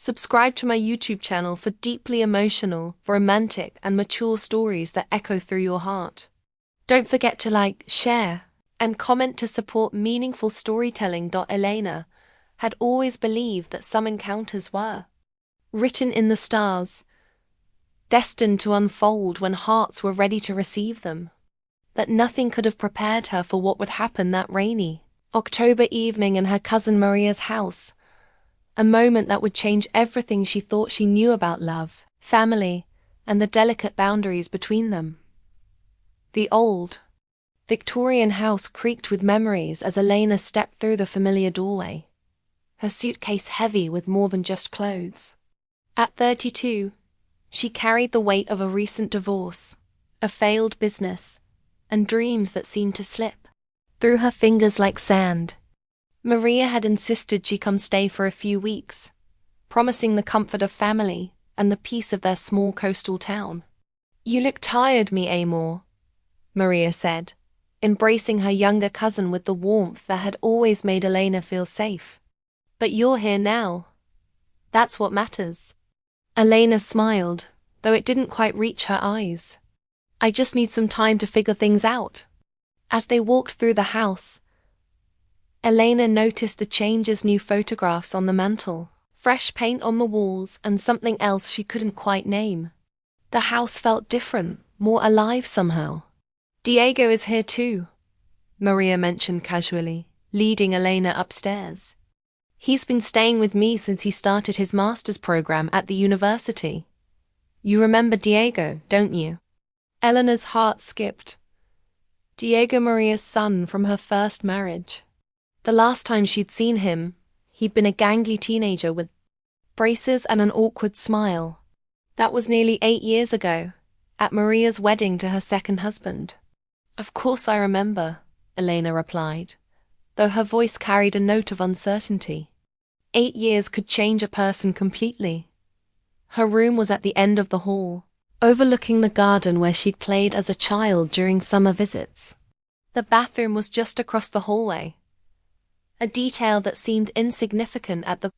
Subscribe to my YouTube channel for deeply emotional, romantic, and mature stories that echo through your heart. Don't forget to like, share, and comment to support meaningful storytelling. Elena had always believed that some encounters were written in the stars, destined to unfold when hearts were ready to receive them. That nothing could have prepared her for what would happen that rainy October evening in her cousin Maria's house. A moment that would change everything she thought she knew about love, family, and the delicate boundaries between them. The old, Victorian house creaked with memories as Elena stepped through the familiar doorway, her suitcase heavy with more than just clothes. At 32, she carried the weight of a recent divorce, a failed business, and dreams that seemed to slip through her fingers like sand. Maria had insisted she come stay for a few weeks, promising the comfort of family and the peace of their small coastal town. "You look tired, mi amor," Maria said, embracing her younger cousin with the warmth that had always made Elena feel safe. "But you're here now. That's what matters." Elena smiled, though it didn't quite reach her eyes. "I just need some time to figure things out." As they walked through the house, Elena noticed the changes: new photographs on the mantel, fresh paint on the walls, and something else she couldn't quite name. The house felt different, more alive somehow. "Diego is here too," Maria mentioned casually, leading Elena upstairs. "He's been staying with me since he started his master's program at the university. You remember Diego, don't you?" Eleanor's heart skipped. Diego, Maria's son from her first marriage. The last time she'd seen him, he'd been a gangly teenager with braces and an awkward smile. That was nearly 8 years ago, at Maria's wedding to her second husband. "Of course I remember," Elena replied, though her voice carried a note of uncertainty. 8 years could change a person completely. Her room was at the end of the hall, overlooking the garden where she'd played as a child during summer visits. The bathroom was just across the hallway, a detail that seemed insignificant at the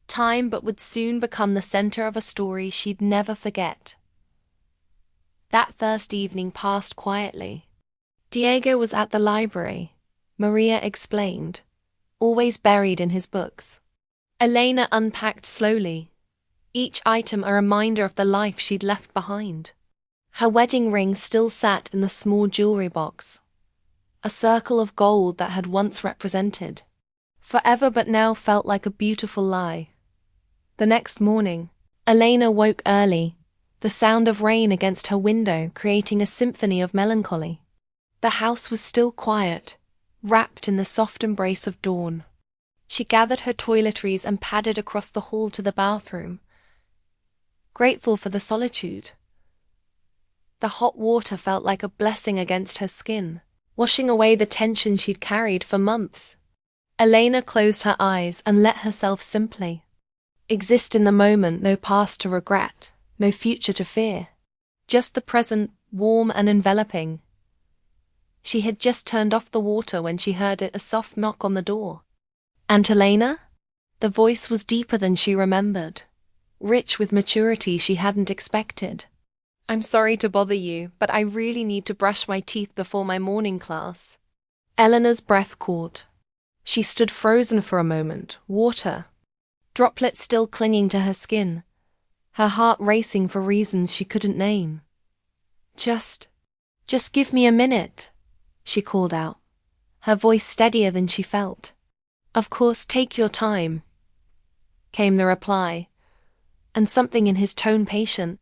time but would soon become the center of a story she'd never forget. That first evening passed quietly. Diego was at the library, Maria explained, always buried in his books. Elena unpacked slowly, each item a reminder of the life she'd left behind. Her wedding ring still sat in the small jewelry box, a circle of gold that had once represented forever but now felt like a beautiful lie. The next morning, Elena woke early, the sound of rain against her window creating a symphony of melancholy. The house was still quiet, wrapped in the soft embrace of dawn. She gathered her toiletries and padded across the hall to the bathroom, grateful for the solitude. The hot water felt like a blessing against her skin, washing away the tension she'd carried for months. Elena closed her eyes and let herself simply exist in the moment, no past to regret, no future to fear. Just the present, warm and enveloping. She had just turned off the water when she heard a soft knock on the door. "Aunt Elena?" The voice was deeper than she remembered, rich with maturity she hadn't expected. "I'm sorry to bother you, but I really need to brush my teeth before my morning class." Eleanor's breath caught. She stood frozen for a moment, water, droplets still clinging to her skin, her heart racing for reasons she couldn't name. Just give me a minute," she called out, her voice steadier than she felt. "Of course, take your time," came the reply, and something in his tone patient,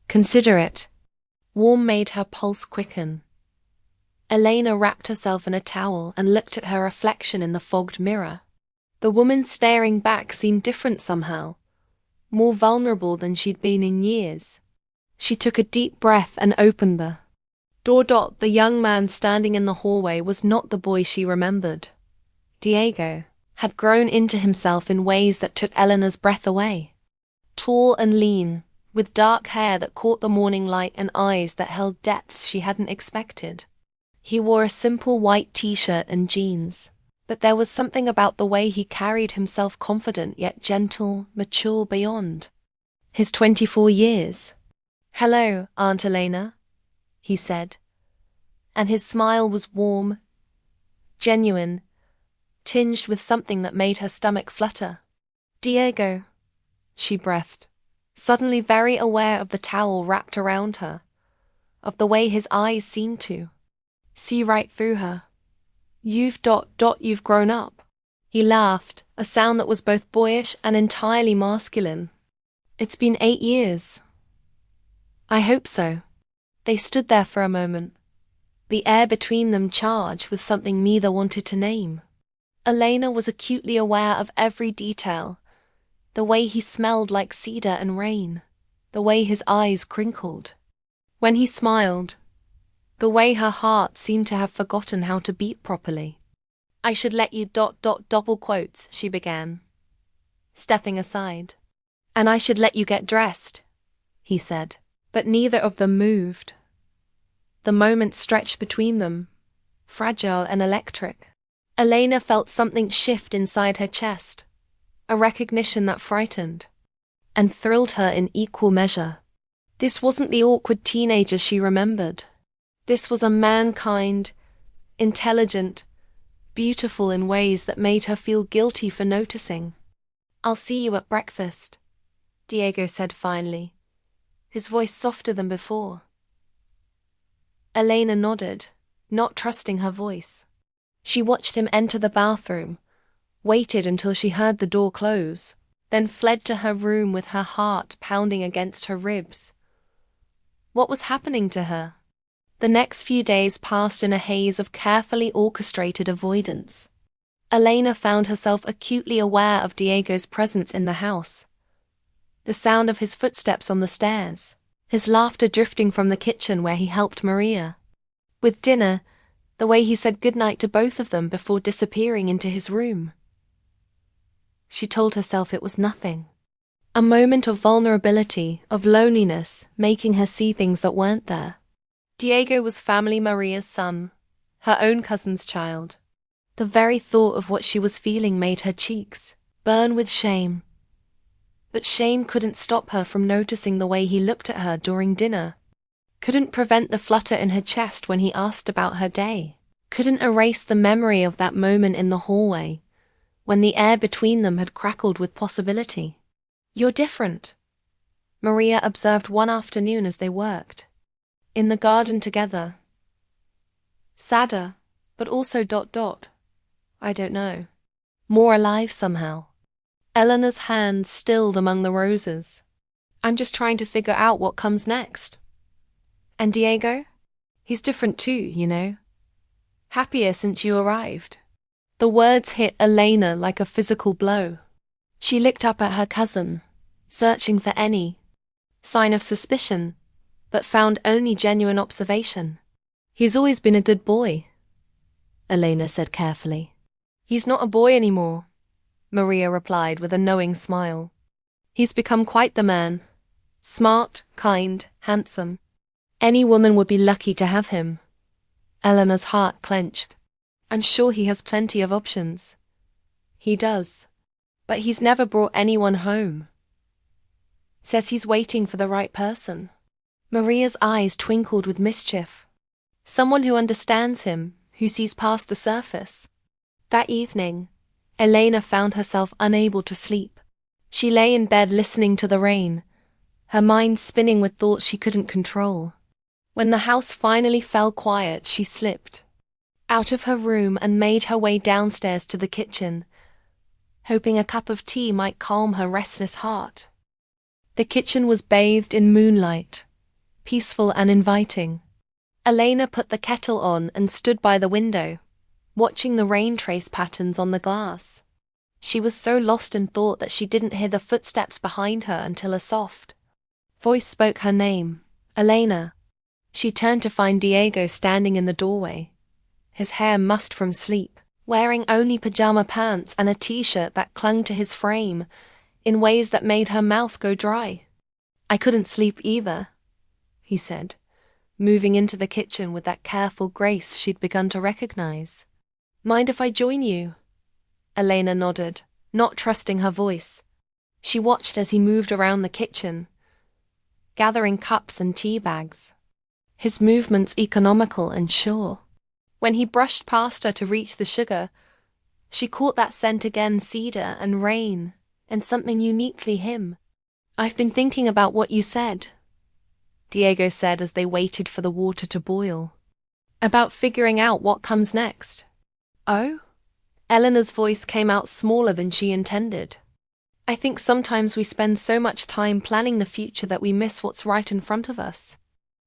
considerate, warm made her pulse quicken. Elena wrapped herself in a towel and looked at her reflection in the fogged mirror. The woman staring back seemed different somehow, more vulnerable than she'd been in years. She took a deep breath and opened the door. The young man standing in the hallway was not the boy she remembered. Diego had grown into himself in ways that took Eleanor's breath away. Tall and lean, with dark hair that caught the morning light and eyes that held depths she hadn't expected. He wore a simple white t-shirt and jeans, but there was something about the way he carried himself, confident yet gentle, mature beyond his 24 years. "Hello, Aunt Elena," he said, and his smile was warm, genuine, tinged with something that made her stomach flutter. "Diego," she breathed, suddenly very aware of the towel wrapped around her, of the way his eyes seemed to see right through her. You've grown up." He laughed, a sound that was both boyish and entirely masculine. "It's been 8 years." "I hope so." They stood there for a moment, the air between them charged with something neither wanted to name. Elena was acutely aware of every detail, the way he smelled like cedar and rain, the way his eyes crinkled when he smiled, the way her heart seemed to have forgotten how to beat properly. "I should let you double quotes," she began, stepping aside. "And I should let you get dressed," he said, but neither of them moved. The moment stretched between them, fragile and electric. Elena felt something shift inside her chest, a recognition that frightened and thrilled her in equal measure. This wasn't the awkward teenager she remembered. This was a mankind, intelligent, beautiful in ways that made her feel guilty for noticing. "I'll see you at breakfast," Diego said finally, his voice softer than before. Elena nodded, not trusting her voice. She watched him enter the bathroom, waited until she heard the door close, then fled to her room with her heart pounding against her ribs. What was happening to her? The next few days passed in a haze of carefully orchestrated avoidance. Elena found herself acutely aware of Diego's presence in the house. The sound of his footsteps on the stairs, his laughter drifting from the kitchen where he helped Maria. With dinner, the way he said goodnight to both of them before disappearing into his room. She told herself it was nothing. A moment of vulnerability, of loneliness, making her see things that weren't there. Diego was family Maria's son, her own cousin's child. The very thought of what she was feeling made her cheeks burn with shame. But shame couldn't stop her from noticing the way he looked at her during dinner. Couldn't prevent the flutter in her chest when he asked about her day. Couldn't erase the memory of that moment in the hallway, when the air between them had crackled with possibility. "You're different," Maria observed one afternoon as they worked in the garden together. "Sadder, but also I don't know. More alive somehow." Eleanor's hands stilled among the roses. "I'm just trying to figure out what comes next." "And Diego? He's different too, you know. Happier since you arrived." The words hit Elena like a physical blow. She looked up at her cousin, searching for any sign of suspicion, but found only genuine observation. "He's always been a good boy," Elena said carefully. "He's not a boy anymore," Maria replied with a knowing smile. "He's become quite the man. Smart, kind, handsome. Any woman would be lucky to have him." Eleanor's heart clenched. "I'm sure he has plenty of options." "He does. But he's never brought anyone home. Says he's waiting for the right person." Maria's eyes twinkled with mischief. "Someone who understands him, who sees past the surface." That evening, Elena found herself unable to sleep. She lay in bed listening to the rain, her mind spinning with thoughts she couldn't control. When the house finally fell quiet, she slipped out of her room and made her way downstairs to the kitchen, hoping a cup of tea might calm her restless heart. The kitchen was bathed in moonlight, peaceful and inviting. Elena put the kettle on and stood by the window, watching the rain trace patterns on the glass. She was so lost in thought that she didn't hear the footsteps behind her until a soft voice spoke her name, "Elena." She turned to find Diego standing in the doorway, his hair mussed from sleep, wearing only pajama pants and a t-shirt that clung to his frame in ways that made her mouth go dry. "I couldn't sleep either," he said, moving into the kitchen with that careful grace she'd begun to recognize. Mind if I join you? Elena nodded, not trusting her voice. She watched as he moved around the kitchen, gathering cups and tea bags. His movements economical and sure. When he brushed past her to reach the sugar, she caught that scent again, cedar and rain, and something uniquely him. I've been thinking about what you said, Diego said as they waited for the water to boil. About figuring out what comes next. Oh? Eleanor's voice came out smaller than she intended. I think sometimes we spend so much time planning the future that we miss what's right in front of us.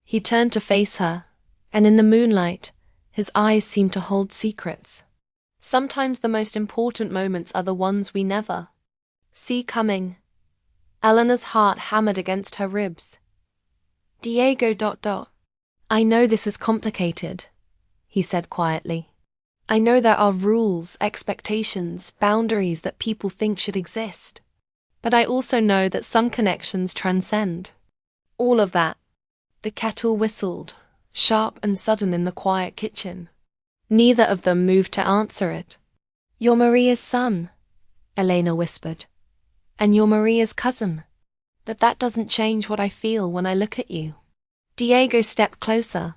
He turned to face her, and in the moonlight, his eyes seemed to hold secrets. Sometimes the most important moments are the ones we never see coming. Eleanor's heart hammered against her ribs. Diego ... I know this is complicated, he said quietly. I know there are rules, expectations, boundaries that people think should exist. But I also know that some connections transcend all of that. The kettle whistled, sharp and sudden in the quiet kitchen. Neither of them moved to answer it. You're Maria's son, Elena whispered. And you're Maria's cousin. But that doesn't change what I feel when I look at you. Diego stepped closer,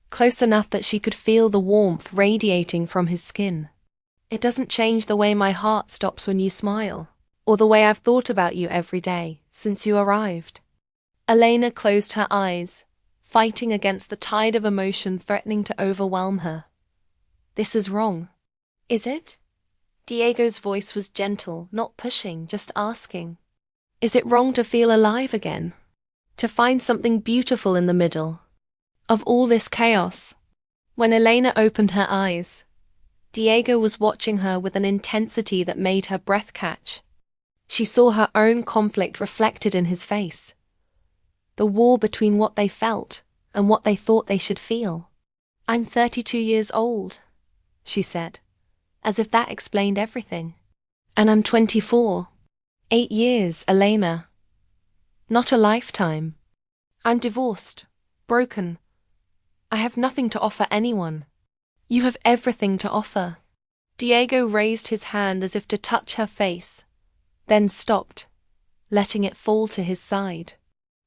close enough that she could feel the warmth radiating from his skin. It doesn't change the way my heart stops when you smile, or the way I've thought about you every day since you arrived. Elena closed her eyes, fighting against the tide of emotion threatening to overwhelm her. This is wrong. Is it? Diego's voice was gentle, not pushing, just asking. Is it wrong to feel alive again? To find something beautiful in the middle of all this chaos? When Elena opened her eyes, Diego was watching her with an intensity that made her breath catch. She saw her own conflict reflected in his face. The war between what they felt and what they thought they should feel. I'm 32 years old, she said, as if that explained everything. And I'm 24. 8 years, Elena. Not a lifetime. I'm divorced, broken. I have nothing to offer anyone. You have everything to offer. Diego raised his hand as if to touch her face, then stopped, letting it fall to his side.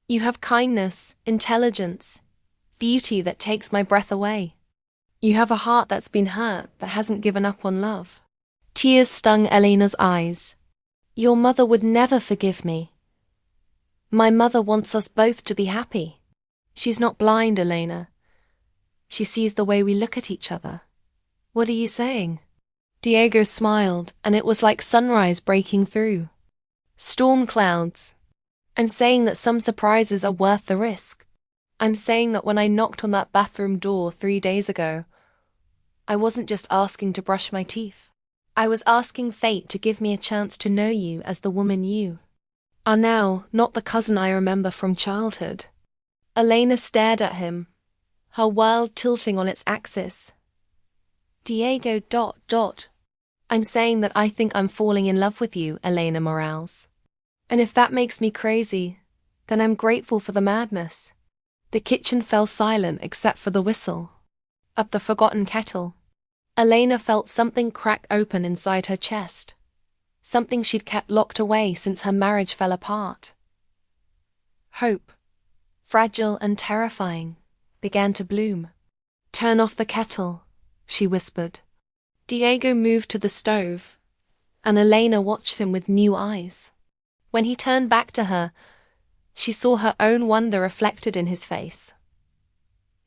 You have kindness, intelligence, beauty that takes my breath away. You have a heart that's been hurt but hasn't given up on love. Tears stung Elena's eyes. Your mother would never forgive me. My mother wants us both to be happy. She's not blind, Elena. She sees the way we look at each other. What are you saying? Diego smiled, and it was like sunrise breaking through storm clouds. I'm saying that some surprises are worth the risk. I'm saying that when I knocked on that bathroom door 3 days ago, I wasn't just asking to brush my teeth. I was asking fate to give me a chance to know you as the woman you are now, not the cousin I remember from childhood. Elena stared at him, her world tilting on its axis. Diego ... I'm saying that I think I'm falling in love with you, Elena Morales. And if that makes me crazy, then I'm grateful for the madness. The kitchen fell silent except for the whistle of the forgotten kettle. Elena felt something crack open inside her chest, something she'd kept locked away since her marriage fell apart. Hope, fragile and terrifying, began to bloom. Turn off the kettle, she whispered. Diego moved to the stove, and Elena watched him with new eyes. When he turned back to her, she saw her own wonder reflected in his face.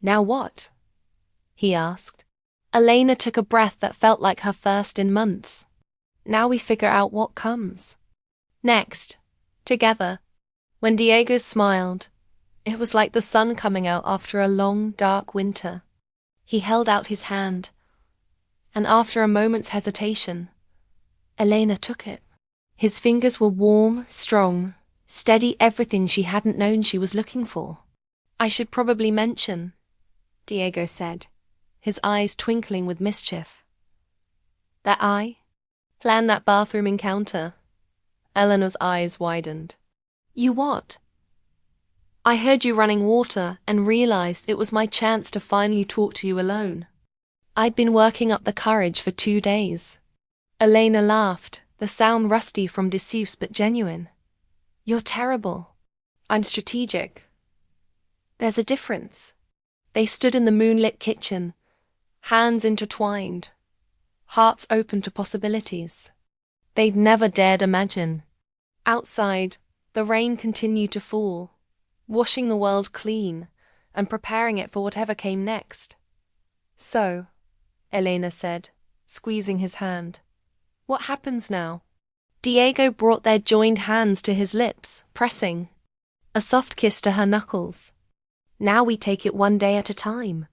Now what? He asked. Elena took a breath that felt like her first in months. Now we figure out what comes next, together. When Diego smiled, it was like the sun coming out after a long, dark winter. He held out his hand, and after a moment's hesitation, Elena took it. His fingers were warm, strong, steady, everything she hadn't known she was looking for. I should probably mention, Diego said, his eyes twinkling with mischief, that I planned that bathroom encounter. Eleanor's eyes widened. You what? I heard you running water and realized it was my chance to finally talk to you alone. I'd been working up the courage for 2 days. Elena laughed, the sound rusty from disuse but genuine. You're terrible. I'm strategic. There's a difference. They stood in the moonlit kitchen, hands intertwined, hearts open to possibilities they'd never dared imagine. Outside, the rain continued to fall, washing the world clean and preparing it for whatever came next. So, Elena said, squeezing his hand, what happens now? Diego brought their joined hands to his lips, pressing. A soft kiss to her knuckles. Now we take it one day at a time.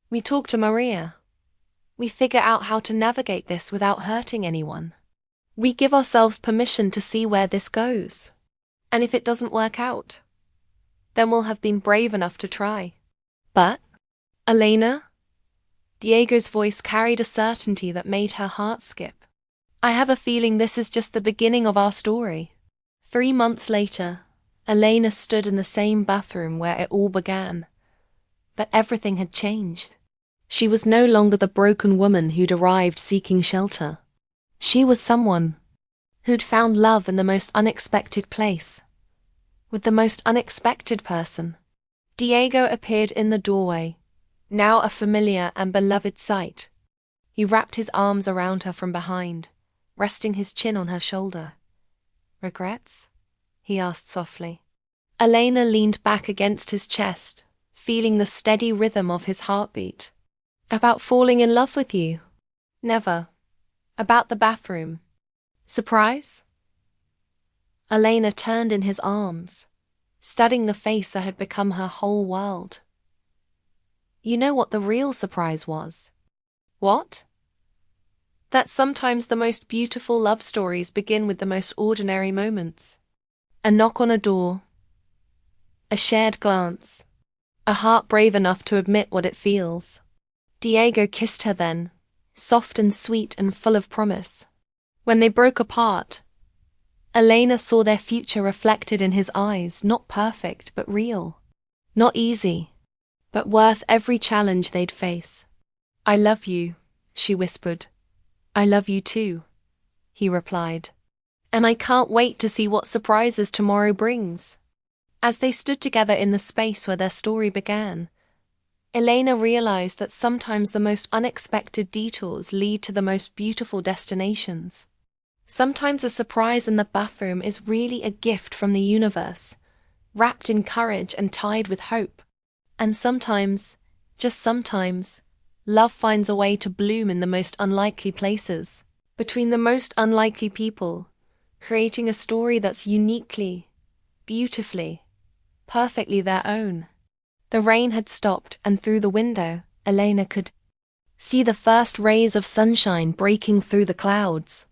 We talk to Maria. We figure out how to navigate this without hurting anyone. We give ourselves permission to see where this goes. And if it doesn't work out, then we'll have been brave enough to try. But, Elena? Diego's voice carried a certainty that made her heart skip. I have a feeling this is just the beginning of our story. 3 months later, Elena stood in the same bathroom where it all began. But everything had changed. She was no longer the broken woman who'd arrived seeking shelter. She was someone who'd found love in the most unexpected place, with the most unexpected person. Diego appeared in the doorway, now a familiar and beloved sight. He wrapped his arms around her from behind, resting his chin on her shoulder. Regrets? He asked softly. Elena leaned back against his chest, feeling the steady rhythm of his heartbeat. About falling in love with you? Never. About the bathroom. Surprise? Elena turned in his arms, studying the face that had become her whole world. You know what the real surprise was? What? That sometimes the most beautiful love stories begin with the most ordinary moments. A knock on a door, a shared glance, a heart brave enough to admit what it feels. Diego kissed her then, soft and sweet and full of promise. When they broke apart, Elena saw their future reflected in his eyes, not perfect but real. Not easy, but worth every challenge they'd face. I love you, she whispered. I love you too, he replied. And I can't wait to see what surprises tomorrow brings. As they stood together in the space where their story began, Elena realized that sometimes the most unexpected detours lead to the most beautiful destinations. Sometimes a surprise in the bathroom is really a gift from the universe, wrapped in courage and tied with hope. And sometimes, just sometimes, love finds a way to bloom in the most unlikely places, between the most unlikely people, creating a story that's uniquely, beautifully, perfectly their own. The rain had stopped, and through the window, Elena could see the first rays of sunshine breaking through the clouds.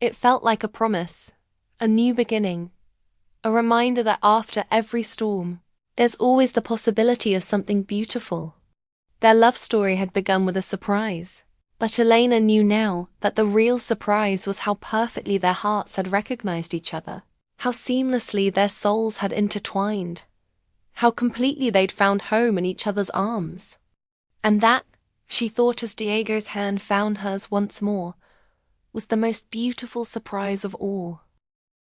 It felt like a promise, a new beginning, a reminder that after every storm, there's always the possibility of something beautiful. Their love story had begun with a surprise, but Elena knew now that the real surprise was how perfectly their hearts had recognized each other, how seamlessly their souls had intertwined, how completely they'd found home in each other's arms. And that, she thought as Diego's hand found hers once more, was the most beautiful surprise of all.